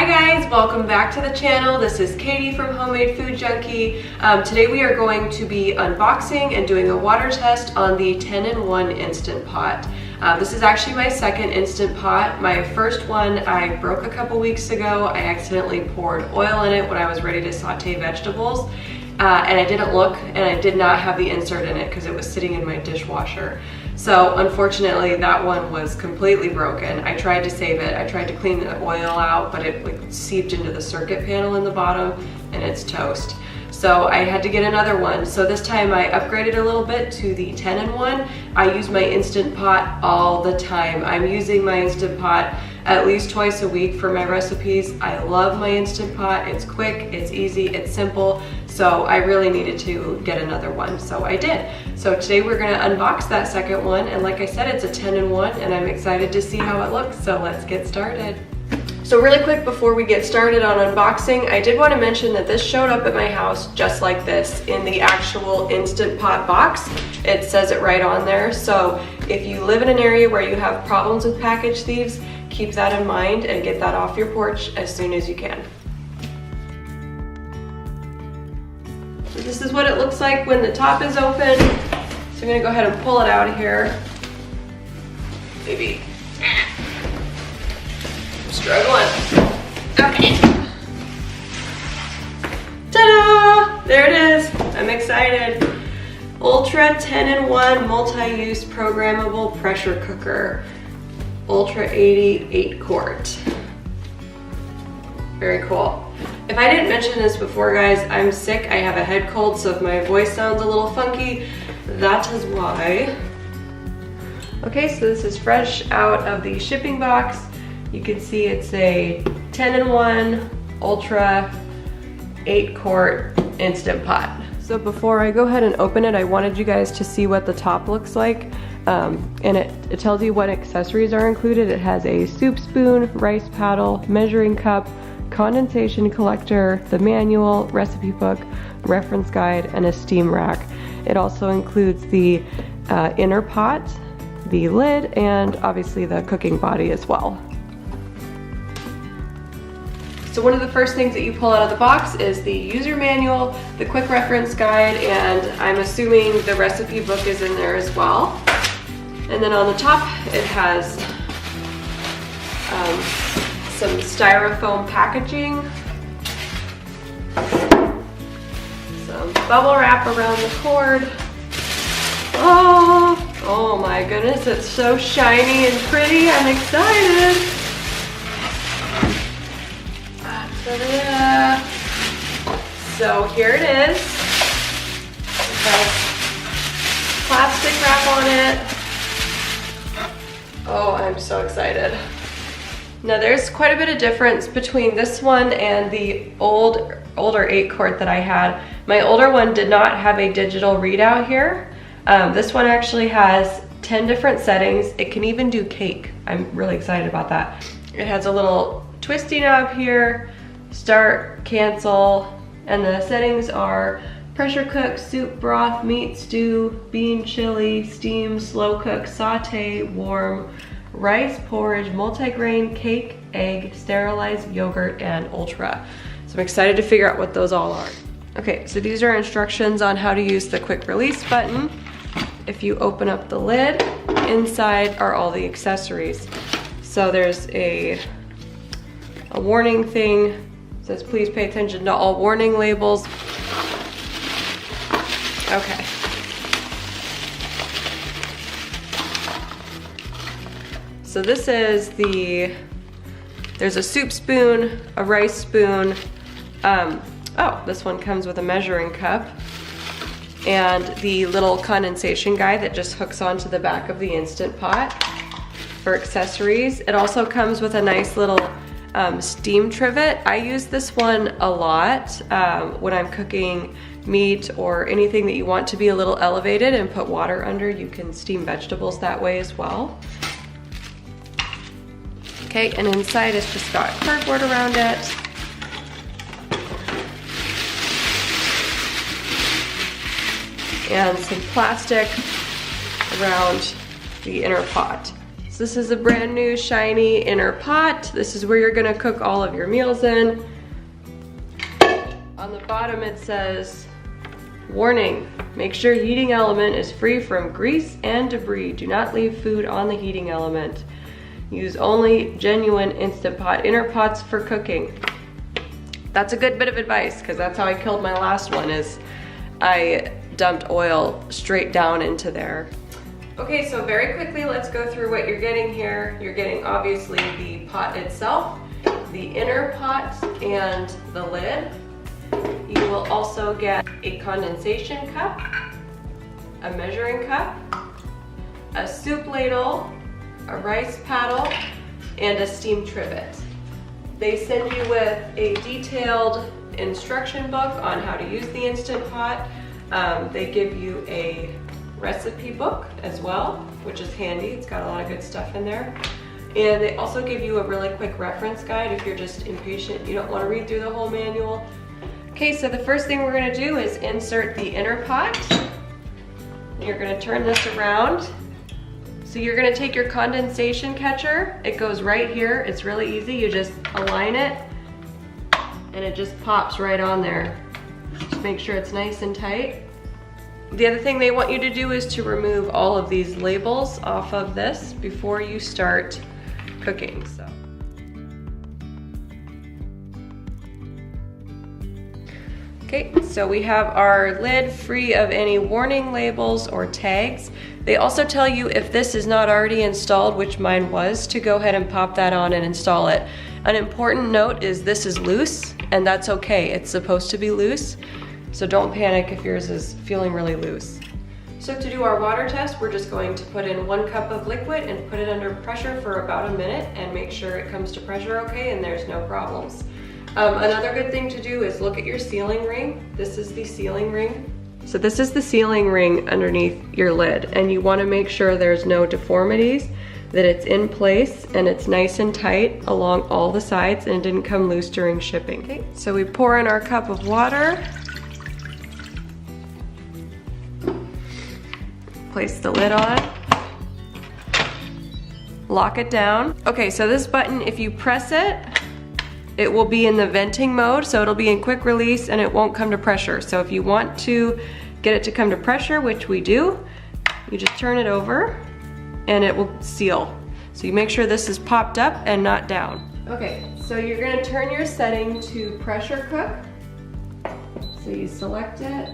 guys, welcome back to the channel. This is Katie from Homemade Food Junkie. Today we are going to be unboxing and doing a water test on the 10-in-1 Instant Pot. This is actually my second Instant Pot. My first one I broke a couple weeks ago. I accidentally poured oil in it when I was ready to saute vegetables. And I didn't look, and I did not have the insert in it because it was sitting in my dishwasher. So unfortunately that one was completely broken. I tried to save it. I tried to clean the oil out, but it like seeped into the circuit panel in the bottom and it's toast. So I had to get another one. So this time I upgraded a little bit to the 10-in-1. I use my Instant Pot all the time. I'm using my Instant Pot at least twice a week for my recipes. I love my Instant Pot. It's quick, it's easy, it's simple. So I really needed to get another one, so I did. So today we're gonna unbox that second one, and like I said, it's a 10-in-1, and I'm excited to see how it looks, so let's get started. So really quick before we get started on unboxing, I did want to mention that this showed up at my house just like this in the actual Instant Pot box. It says it right on there, so if you live in an area where you have problems with package thieves, keep that in mind and get that off your porch as soon as you can. So this is what it looks like when the top is open. So I'm gonna go ahead and pull it out of here. Maybe. I'm struggling. Okay. Ta-da! There it is. I'm excited. Ultra 10-in-1 multi-use programmable pressure cooker. Ultra 80 8-quart. Very cool. If I didn't mention this before, guys, I'm sick. I have a head cold, so if my voice sounds a little funky, that is why. Okay, so this is fresh out of the shipping box. You can see it's a 10-in-1 Ultra 8-quart Instant Pot. So before I go ahead and open it, I wanted you guys to see what the top looks like. And it tells you what accessories are included. It has a soup spoon, rice paddle, measuring cup, condensation collector, the manual, recipe book, reference guide, and a steam rack. It also includes the inner pot, the lid, and obviously the cooking body as well. So one of the first things that you pull out of the box is the user manual, the quick reference guide, and I'm assuming the recipe book is in there as well. And then on the top it has some styrofoam packaging, some bubble wrap around the cord. Oh my goodness, it's so shiny and pretty. I'm excited. So here it is. It has plastic wrap on it. Oh, I'm so excited. Now there's quite a bit of difference between this one and the older 8-quart that I had. My older one did not have a digital readout here. This one actually has 10 different settings. It can even do cake. I'm really excited about that. It has a little twisty knob here, start, cancel, and the settings are pressure cook, soup, broth, meat, stew, bean, chili, steam, slow cook, saute, warm, rice, porridge, multigrain, cake, egg, sterilized, yogurt, and ultra. So I'm excited to figure out what those all are. Okay, so these are instructions on how to use the quick release button. If you open up the lid, inside are all the accessories. So there's a warning thing. It says please pay attention to all warning labels. Okay. So this is there's a soup spoon, a rice spoon. Oh, this one comes with a measuring cup and the little condensation guide that just hooks onto the back of the Instant Pot for accessories. It also comes with a nice little steam trivet. I use this one a lot when I'm cooking meat or anything that you want to be a little elevated and put water under. You can steam vegetables that way as well. Okay, and inside it's just got cardboard around it. And some plastic around the inner pot. So this is a brand new shiny inner pot. This is where you're gonna cook all of your meals in. On the bottom it says, warning, make sure heating element is free from grease and debris. Do not leave food on the heating element. Use only genuine Instant Pot inner pots for cooking. That's a good bit of advice, because that's how I killed my last one, is I dumped oil straight down into there. Okay, so very quickly, let's go through what you're getting here. You're getting obviously the pot itself, the inner pot, and the lid. You will also get a condensation cup, a measuring cup, a soup ladle, a rice paddle, and a steam trivet. They send you with a detailed instruction book on how to use the Instant Pot. They give you a recipe book as well, which is handy. It's got a lot of good stuff in there. And they also give you a really quick reference guide if you're just impatient, you don't want to read through the whole manual. Okay, so the first thing we're going to do is insert the inner pot. You're going to turn this around. So you're going to take your condensation catcher. It goes right here. It's really easy. You just align it and it just pops right on there. Just make sure it's nice and tight. The other thing they want you to do is to remove all of these labels off of this before you start cooking. Okay, so we have our lid free of any warning labels or tags. They also tell you if this is not already installed, which mine was, to go ahead and pop that on and install it. An important note is this is loose, and that's okay. It's supposed to be loose. So don't panic if yours is feeling really loose. So to do our water test, we're just going to put in 1 cup of liquid and put it under pressure for about a minute and make sure it comes to pressure okay and there's no problems. Another good thing to do is look at your sealing ring. This is the sealing ring. So this is the sealing ring underneath your lid, and you want to make sure there's no deformities, that it's in place and it's nice and tight along all the sides and it didn't come loose during shipping. Okay, so we pour in our cup of water. Place the lid on. Lock it down. Okay, so this button, if you press it, it will be in the venting mode, so it'll be in quick release and it won't come to pressure. So if you want to get it to come to pressure, which we do, you just turn it over and it will seal. So you make sure this is popped up and not down. Okay, so you're gonna turn your setting to pressure cook. So you select it,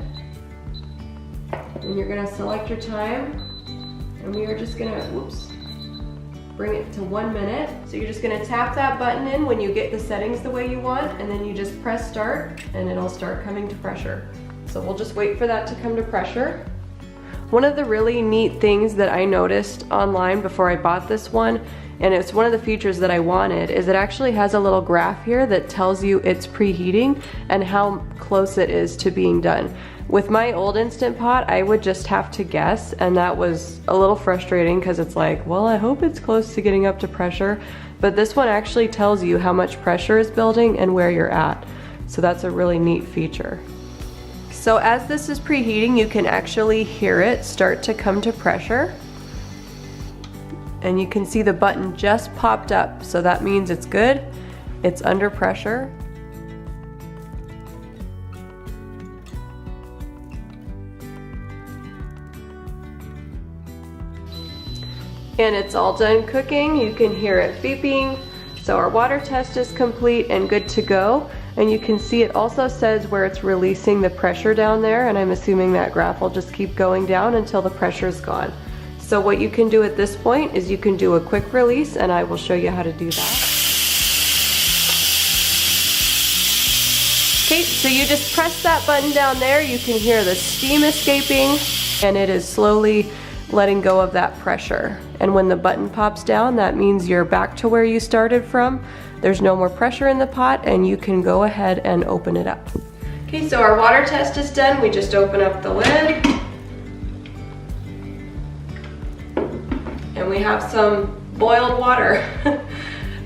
and you're gonna select your time, and we are just gonna, whoops, bring it to 1 minute. So you're just gonna tap that button in when you get the settings the way you want, and then you just press start and it'll start coming to pressure. So we'll just wait for that to come to pressure. One of the really neat things that I noticed online before I bought this one, and it's one of the features that I wanted, is it actually has a little graph here that tells you it's preheating and how close it is to being done. With my old Instant Pot, I would just have to guess, and that was a little frustrating because it's like, well, I hope it's close to getting up to pressure, but this one actually tells you how much pressure is building and where you're at. So that's a really neat feature. So as this is preheating, you can actually hear it start to come to pressure. And you can see the button just popped up, so that means it's good. It's under pressure. And it's all done cooking. You can hear it beeping. So our water test is complete and good to go. And you can see it also says where it's releasing the pressure down there, and I'm assuming that graph will just keep going down until the pressure is gone. So what you can do at this point is you can do a quick release, and I will show you how to do that. Okay, so you just press that button down there. You can hear the steam escaping, and it is slowly letting go of that pressure. And when the button pops down, that means you're back to where you started from. There's no more pressure in the pot, and you can go ahead and open it up. Okay, so our water test is done. We just open up the lid. And we have some boiled water.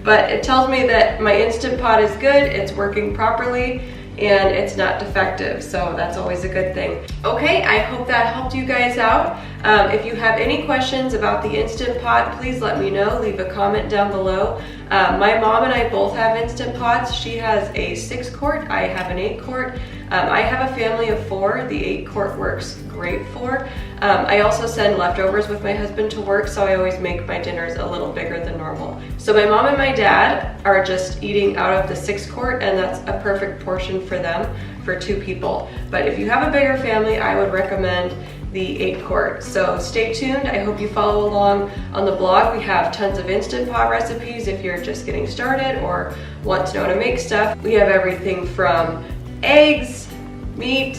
But it tells me that my Instant Pot is good, it's working properly, and it's not defective, so that's always a good thing. Okay, I hope that helped you guys out. If you have any questions about the Instant Pot, please let me know. Leave a comment down below. My mom and I both have Instant Pots. She has a 6-quart, I have an 8-quart. I have a family of 4. The 8-quart works great for. I also send leftovers with my husband to work, so I always make my dinners a little bigger than normal. So my mom and my dad are just eating out of the 6-quart, and that's a perfect portion for them, for 2 people. But if you have a bigger family, I would recommend the 8-quart. So stay tuned. I hope you follow along on the blog. We have tons of Instant Pot recipes if you're just getting started or want to know how to make stuff. We have everything from eggs, meat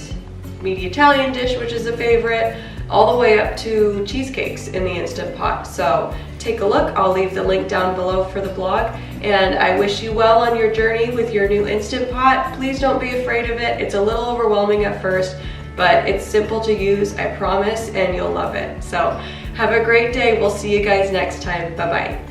Italian dish, which is a favorite, all the way up to cheesecakes in the Instant Pot. So take a look. I'll leave the link down below for the blog, and I wish you well on your journey with your new Instant Pot. Please don't be afraid of it. It's a little overwhelming at first, but it's simple to use, I promise, and you'll love it. So have a great day. We'll see you guys next time. Bye-bye.